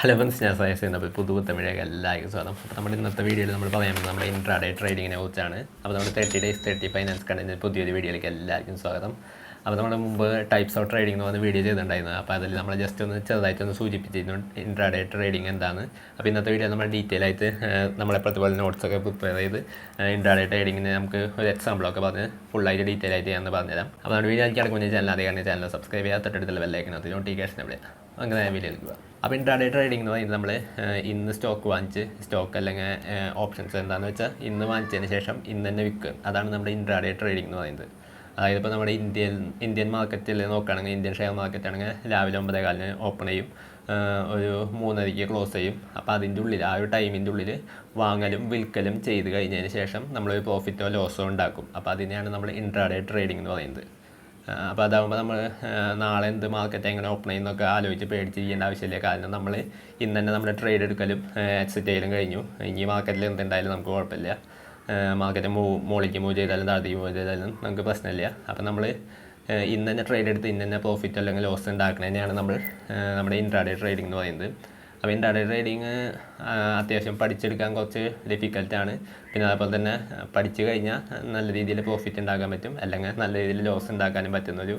Hello friends, ഞാൻ സയസ് ചെയ്യുന്നത് പുതുത്തമിഴേക്ക് എല്ലാവർക്കും സ്വാഗതം. അപ്പോൾ നമ്മുടെ ഇന്നത്തെ വീഡിയോയിൽ നമ്മൾ പറയാൻ പോകുന്നത് നമ്മുടെ ഇൻട്രാഡേ ട്രേഡിങ്ങിനെ കുറിച്ചാണ്. അപ്പോൾ നമ്മുടെ 30 days 30 ഫൈനാൻസ് കണ്ടതിൻ്റെ പുതിയൊരു വീഡിയോയിലേക്ക് എല്ലാവർക്കും സ്വാഗതം. അപ്പോൾ നമ്മുടെ മുമ്പ് ടൈപ്സ് ഓഫ് ട്രേഡിംഗ് എന്ന് പറഞ്ഞ വീഡിയോ ചെയ്തിട്ടുണ്ടായിരുന്നു. അപ്പോൾ അതിൽ നമ്മൾ ജസ്റ്റ് ഒന്ന് ചെറുതായിട്ടൊന്ന് സൂചിപ്പിച്ചിരുന്നു ഇൻട്രാഡേ ട്രേഡിംഗ് എന്താണ്. അപ്പോൾ ഇന്നത്തെ വീഡിയോ നമ്മൾ ഡീറ്റെയിൽ ആയിട്ട് നമ്മളെപ്പോഴത്തെ പോലെ നോട്ട്സൊക്കെ പ്രിപ്പയർ ചെയ്ത് ഇൻട്രാഡേ ട്രേഡിങ്ങിന് നമുക്ക് ഒരു എക്സാമ്പിളൊക്കെ പറഞ്ഞ് ഫുള്ളായിട്ട് ഡീറ്റെയിൽ ആയിട്ട് ചെയ്യാമെന്ന് പറഞ്ഞുതരാം. അപ്പോൾ നമ്മുടെ വീഡിയോ എനിക്ക് അടുക്കുന്ന ചാനൽ ആദ്യമാണ് ചാനൽ സബ്സ്ക്രൈബ് ചെയ്യാൻ തൊട്ടടുത്തുള്ള ബെല്ലൈക്കനകത്ത് നോട്ടിഫിക്കേഷൻ അവിടെ അങ്ങനെ വീഡിയോയിലേക്ക് പോകാം. അപ്പോൾ ഇൻട്രാഡേ ട്രേഡിംഗ് എന്ന് പറയുന്നത് നമ്മൾ ഇന്ന് സ്റ്റോക്ക് വാങ്ങിച്ച് സ്റ്റോക്ക് അല്ലെങ്കിൽ ഓപ്ഷൻസ് എന്താണെന്ന് വെച്ചാൽ ഇന്ന് വാങ്ങിച്ചതിന് ശേഷം ഇന്ന് തന്നെ വിൽക്കുക. അതാണ് നമ്മുടെ ഇൻട്രാഡേ ട്രേഡിംഗ് എന്ന് പറയുന്നത്. അതായത് ഇപ്പോൾ നമ്മുടെ ഇന്ത്യൻ മാർക്കറ്റിൽ നോക്കുകയാണെങ്കിൽ ഇന്ത്യൻ ഷെയർ മാർക്കറ്റ് ആണെങ്കിൽ രാവിലെ 9:15 ഓപ്പൺ ചെയ്യും, ഒരു 3:30 ക്ലോസ് ചെയ്യും. അപ്പോൾ അതിൻ്റെ ഉള്ളിൽ ആ ഒരു ടൈമിൻ്റെ ഉള്ളിൽ വാങ്ങലും വിൽക്കലും ചെയ്ത് കഴിഞ്ഞതിന് ശേഷം നമ്മളൊരു പ്രോഫിറ്റോ ലോസോ ഉണ്ടാക്കും. അപ്പോൾ അതിനെയാണ് നമ്മൾ ഇൻട്രാഡേ ട്രേഡിംഗ് എന്ന് പറയുന്നത്. അപ്പോൾ അതാകുമ്പോൾ നമ്മൾ നാളെ എന്ത് മാർക്കറ്റ് എങ്ങനെ ഓപ്പൺ ചെയ്യുന്നൊക്കെ ആലോചിച്ച് പേടിച്ചിരിക്കേണ്ട ആവശ്യമില്ല. കാരണം നമ്മൾ ഇന്ന് തന്നെ നമ്മുടെ ട്രേഡ് എടുക്കലും എക്സിറ്റ് ചെയ്യലും കഴിഞ്ഞു. ഇനി മാർക്കറ്റിൽ എന്തുണ്ടായാലും നമുക്ക് കുഴപ്പമില്ല. മാർക്കറ്റ് മുകളിലേക്ക് മൂവ് ചെയ്താലും താഴത്തേക്ക് മൂവ് ചെയ്താലും നമുക്ക് പ്രശ്നമില്ല. അപ്പോൾ നമ്മൾ ഇന്ന് തന്നെ ട്രേഡ് എടുത്ത് ഇന്ന് തന്നെ പ്രോഫിറ്റ് അല്ലെങ്കിൽ ലോസ് ഉണ്ടാക്കുന്നതിനെയാണ് നമ്മൾ നമ്മുടെ ഇൻട്രാഡേ ട്രേഡിംഗ് എന്ന് പറയുന്നത്. അപ്പോൾ ഇൻട്രാഡേ ട്രേഡിങ് അത്യാവശ്യം പഠിച്ചെടുക്കാൻ കുറച്ച് ഡിഫിക്കൽട്ടാണ്. പിന്നെ അതുപോലെ തന്നെ പഠിച്ചു കഴിഞ്ഞാൽ നല്ല രീതിയിൽ പ്രോഫിറ്റ് ഉണ്ടാക്കാൻ പറ്റും, അല്ലെങ്കിൽ നല്ല രീതിയിൽ ലോസ് ഉണ്ടാക്കാനും പറ്റുന്നൊരു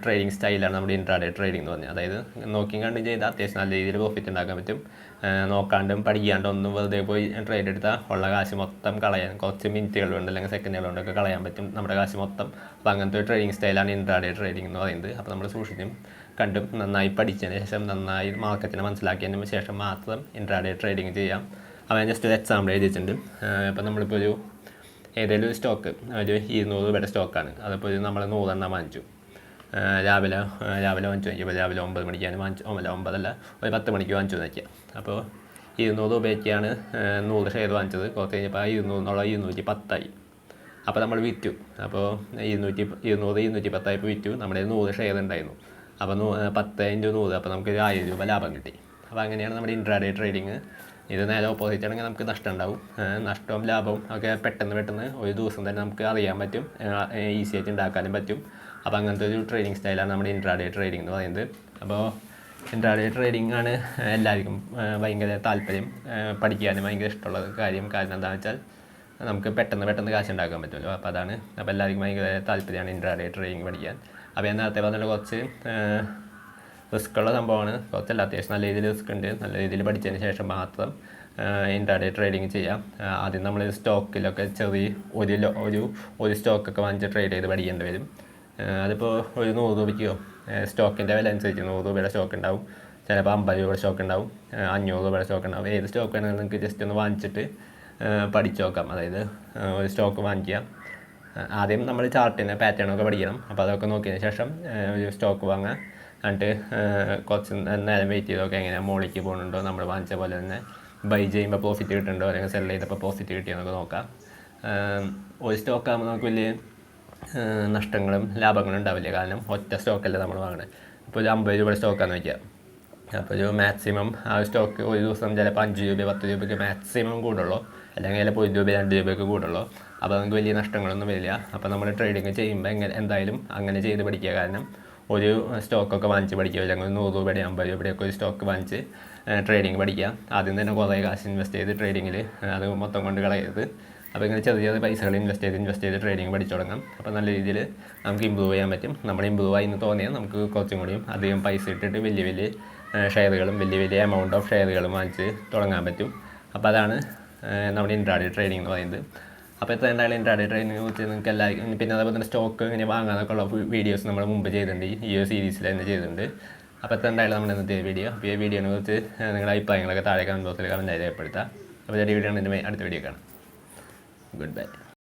ട്രേഡിംഗ് സ്റ്റൈലാണ് നമ്മുടെ ഇൻട്രാഡേ ട്രേഡിംഗ് എന്ന് പറഞ്ഞാൽ. അതായത് നോക്കിയും കണ്ടും ചെയ്താൽ അത്യാവശ്യം നല്ല രീതിയിൽ പ്രോഫിറ്റ് ഉണ്ടാക്കാൻ പറ്റും. നോക്കാണ്ടും പഠിക്കാണ്ടും ഒന്നും വെറുതെ പോയി ട്രേഡ് എടുത്താൽ ഉള്ള കാശ് മൊത്തം കളയാൻ കുറച്ച് മിനിറ്റുകൾ കൊണ്ട് അല്ലെങ്കിൽ സെക്കൻഡുകൾ കൊണ്ടൊക്കെ കളയാൻ പറ്റും നമ്മുടെ കാശ് മൊത്തം. അപ്പോൾ അങ്ങനത്തെ ഒരു ട്രേഡിംഗ് സ്റ്റൈലാണ് ഇൻട്രാഡേ ട്രേഡിംഗ് എന്ന് പറയുന്നത്. അപ്പോൾ നമ്മൾ സൂക്ഷിച്ചും കണ്ടും നന്നായി പഠിച്ചതിന് ശേഷം നന്നായി മാർക്കറ്റിനെ മനസ്സിലാക്കിയതിന് ശേഷം മാത്രം ഇൻട്രാഡേ ട്രേഡിംഗ് ചെയ്യാം. അപ്പോൾ ഞാൻ ജസ്റ്റ് ഒരു എക്സാമ്പിൾ എഴുതിയിട്ടുണ്ട്. ഇപ്പോൾ നമ്മളിപ്പോൾ ഒരു ഏതെങ്കിലും ഒരു സ്റ്റോക്ക് ഒരു 200 രൂപയുടെ സ്റ്റോക്കാണ്. അതിപ്പോൾ നമ്മൾ 100 എണ്ണം വാങ്ങിച്ചു. രാവിലെ വാങ്ങിച്ചു നോക്കിയപ്പോൾ രാവിലെ 9 മണിക്കാണ് വാങ്ങിച്ചു. 9 ഒരു 10 മണിക്ക് വാങ്ങിച്ചു നോക്കിയാൽ അപ്പോൾ 200 രൂപയ്ക്കാണ് 100 ഷെയർ വാങ്ങിച്ചത്. കുറച്ച് കഴിഞ്ഞപ്പോൾ 210 അപ്പോൾ നമ്മൾ വിറ്റു. അപ്പോൾ 210 വിറ്റു. നമ്മുടെ 100 ഷെയർ ഉണ്ടായിരുന്നു. അപ്പോൾ 10 × 100 അപ്പോൾ നമുക്ക് 1000 രൂപ ലാഭം കിട്ടി. അപ്പോൾ അങ്ങനെയാണ് നമ്മുടെ ഇൻട്രാഡേ ട്രേഡിങ്. ഇത് നേരെ ഓപ്പോസിറ്റ് ആണെങ്കിൽ നമുക്ക് നഷ്ടം ഉണ്ടാവും. നഷ്ടവും ലാഭവും ഒക്കെ പെട്ടെന്ന് ഒരു ദിവസം തന്നെ നമുക്ക് അറിയാൻ പറ്റും, ഈസി ആയിട്ട് ഉണ്ടാക്കാനും പറ്റും. അപ്പോൾ അങ്ങനത്തെ ഒരു ട്രേഡിംഗ് സ്റ്റൈലാണ് നമ്മുടെ ഇൻട്രാഡേ ട്രേഡിംഗ് എന്ന് പറയുന്നത്. അപ്പോൾ ഇൻട്രാഡേ ട്രേഡിംഗ് ആണ് എല്ലാവർക്കും ഭയങ്കര താല്പര്യം, പഠിക്കാനും ഭയങ്കര ഇഷ്ടമുള്ള കാര്യം. കാരണം എന്താണെന്ന് വെച്ചാൽ നമുക്ക് പെട്ടെന്ന് കാശ് ഉണ്ടാക്കാൻ പറ്റുമല്ലോ. അപ്പോൾ അതാണ്. അപ്പോൾ എല്ലാവർക്കും ഭയങ്കര താല്പര്യമാണ് ഇൻട്രാഡേ ട്രേഡിംഗ് പഠിക്കാൻ. അപ്പോൾ ഞാൻ നേരത്തെ പറഞ്ഞാൽ കുറച്ച് റിസ്ക്കുള്ള സംഭവമാണ്. കുറച്ചല്ല, അത്യാവശ്യം നല്ല രീതിയിൽ റിസ്ക് ഉണ്ട്. നല്ല രീതിയിൽ പഠിച്ചതിന് ശേഷം മാത്രം ഇൻട്രാഡേ ട്രേഡിംഗ് ചെയ്യാം. ആദ്യം നമ്മൾ സ്റ്റോക്കിലൊക്കെ ചെറിയ ഒരു സ്റ്റോക്കൊക്കെ വാങ്ങിച്ച് ട്രേഡ് ചെയ്ത് പഠിക്കേണ്ടി വരും. അതിപ്പോൾ ഒരു 100 രൂപയ്ക്കോ സ്റ്റോക്കിൻ്റെ വില അനുസരിച്ച് 100 രൂപയുടെ സ്റ്റോക്ക് ഉണ്ടാവും, ചിലപ്പോൾ 50 രൂപയുടെ സ്റ്റോക്ക് ഉണ്ടാവും, 500 രൂപയുടെ സ്റ്റോക്ക് ഉണ്ടാവും. ഏത് സ്റ്റോക്ക് വേണമെങ്കിലും നിങ്ങൾക്ക് ജസ്റ്റ് ഒന്ന് വാങ്ങിച്ചിട്ട് പഠിച്ചു നോക്കാം. അതായത് ഒരു സ്റ്റോക്ക് വാങ്ങിക്കുക. ആദ്യം നമ്മൾ ചാർട്ടിനെ പാറ്റേണൊക്കെ പഠിക്കണം. അപ്പോൾ അതൊക്കെ നോക്കിയതിന് ശേഷം ഒരു സ്റ്റോക്ക് വാങ്ങുക. എന്നിട്ട് കുറച്ച് നേരം വെയിറ്റ് ചെയ്തൊക്കെ എങ്ങനെയാണ് മുകളിലേക്ക് പോകുന്നുണ്ടോ, നമ്മൾ വാങ്ങിച്ച പോലെ തന്നെ ബൈ ചെയ്യുമ്പോൾ പ്രോഫിറ്റ് കിട്ടുന്നുണ്ടോ അല്ലെങ്കിൽ സെൽ ചെയ്തപ്പോൾ പ്രോഫിറ്റ് കിട്ടിയെന്നൊക്കെ നോക്കാം. ഒരു സ്റ്റോക്ക് ആകുമ്പോൾ നമുക്ക് വലിയ നഷ്ടങ്ങളും ലാഭങ്ങളും ഉണ്ടാവില്ല. കാരണം ഒറ്റ സ്റ്റോക്കല്ലേ നമ്മൾ വാങ്ങണത്. ഇപ്പോൾ ഒരു 50 രൂപയുടെ സ്റ്റോക്കാണെന്ന് വയ്ക്കുക. അപ്പോൾ ഒരു മാക്സിമം ആ സ്റ്റോക്ക് ഒരു ദിവസം ചിലപ്പോൾ 5 രൂപ 10 രൂപയ്ക്ക് മാക്സിമം കൂടുള്ളൂ, അല്ലെങ്കിൽ ചിലപ്പോൾ 1 രൂപ 2 രൂപയ്ക്ക് കൂടുള്ളൂ. അപ്പോൾ നമുക്ക് വലിയ നഷ്ടങ്ങളൊന്നും വരില്ല. അപ്പോൾ നമ്മൾ ട്രേഡിങ് ചെയ്യുമ്പോൾ എന്തായാലും അങ്ങനെ ചെയ്ത് പഠിക്കുക. കാരണം ഒരു സ്റ്റോക്കൊക്കെ വാങ്ങിച്ച് പഠിക്കുക, അല്ലെങ്കിൽ 100 രൂപയുടെ 50 രൂപയുടെയൊക്കെ ഒരു സ്റ്റോക്ക് വാങ്ങിച്ച് ട്രേഡിങ് പഠിക്കുക. ആദ്യം തന്നെ കുറേ കാശ് ഇൻവെസ്റ്റ് ചെയ്ത് ട്രേഡിങ്ങിൽ അത് മൊത്തം കൊണ്ട് കളയരുത്. അപ്പോൾ ഇങ്ങനെ ചെറിയ പൈസകൾ ഇൻവെസ്റ്റ് ചെയ്ത് ട്രേഡിങ് പഠിച്ചു തുടങ്ങാം. അപ്പോൾ നല്ല രീതിയിൽ നമുക്ക് ഇമ്പ്രൂവ് ചെയ്യാൻ പറ്റും. നമ്മൾ ഇമ്പ്രൂവ് ആയി എന്ന് തോന്നിയാൽ നമുക്ക് കുറച്ചും കൂടിയും അധികം പൈസ ഇട്ടിട്ട് വലിയ ഷെയറുകളും വലിയ എമൗണ്ട് ഓഫ് ഷെയറുകളും വാങ്ങിച്ച് തുടങ്ങാൻ പറ്റും. അപ്പോൾ അതാണ് നമ്മുടെ ഇൻട്രാഡേ ട്രേഡിംഗ് എന്ന് പറയുന്നത്. അപ്പോൾ ഇത്ര എന്തായാലും ഇൻട്രാഡേ ട്രേഡിങ്ങിനെ കുറിച്ച് നിങ്ങൾക്ക് എല്ലാവർക്കും, പിന്നെ അതേപോലെ തന്നെ സ്റ്റോക്ക് ഇങ്ങനെ വാങ്ങാനൊക്കെ ഉള്ള വീഡിയോസ് നമ്മൾ മുമ്പ് ചെയ്തിട്ടുണ്ട്, ഈ ഒരു സീരീസിൽ തന്നെ ചെയ്തിട്ടുണ്ട്. അപ്പോൾ ഇത്ര എന്തായാലും നമ്മുടെ ഇന്നത്തെ വീഡിയോ. അപ്പോൾ ഈ വീഡിയോനെ കുറിച്ച് നിങ്ങളുടെ അഭിപ്രായങ്ങളൊക്കെ താഴെ കമൻറ്റ് ബോക്സിൽ കമൻറ്റ് രേഖപ്പെടുത്താം. അപ്പോൾ ഈ വീഡിയോ അടുത്ത വീഡിയോ കാണാം. Goodbye.